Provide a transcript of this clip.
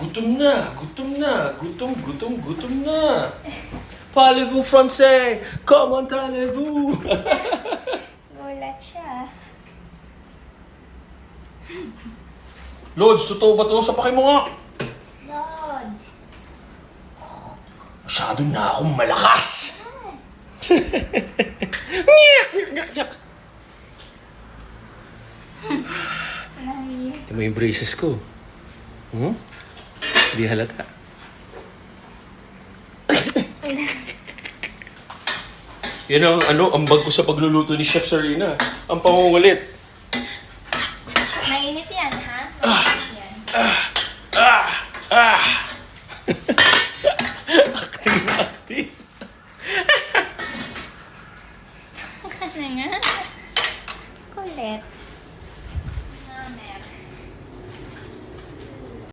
Gutom na, gutom na, gutom na. Parlez-vous français? Comment allez-vous? Gulat siya. Lods, totoo ba to? Sapakin mo nga. Lods. Masyado na akong malakas. Ay. Ito mo yung braces ko. Hindi halata. Yan ang ambag ko sa pagluluto ni Chef Serena. Ang pangungulit.